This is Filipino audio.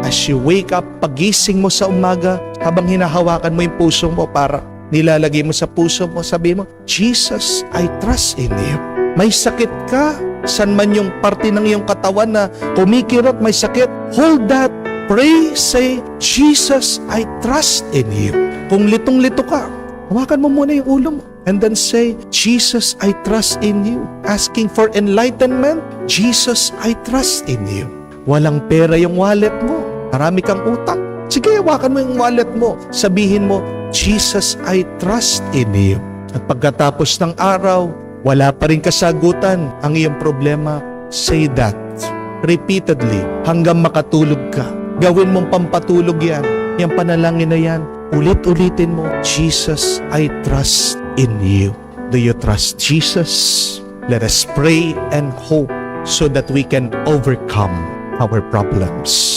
As you wake up, pagising mo sa umaga, habang hinahawakan mo yung puso mo para nilalagay mo sa puso mo, sabi mo, Jesus, I trust in you. May sakit ka, san man yung parte ng iyong katawan na kumikirot, may sakit, hold that. Pray, say, Jesus, I trust in you. Kung litong-lito ka, hawakan mo muna yung ulo mo. And then say, Jesus, I trust in you. Asking for enlightenment, Jesus, I trust in you. Walang pera yung wallet mo. Marami kang utang. Sige, hawakan mo yung wallet mo. Sabihin mo, Jesus, I trust in you. At pagkatapos ng araw, wala pa rin kasagutan ang iyong problema. Say that repeatedly hanggang makatulog ka. Gawin mong pampatulog yan. Yung panalangin na yan, ulit-ulitin mo, Jesus, I trust in you. Do you trust Jesus? Let us pray and hope so that we can overcome our problems.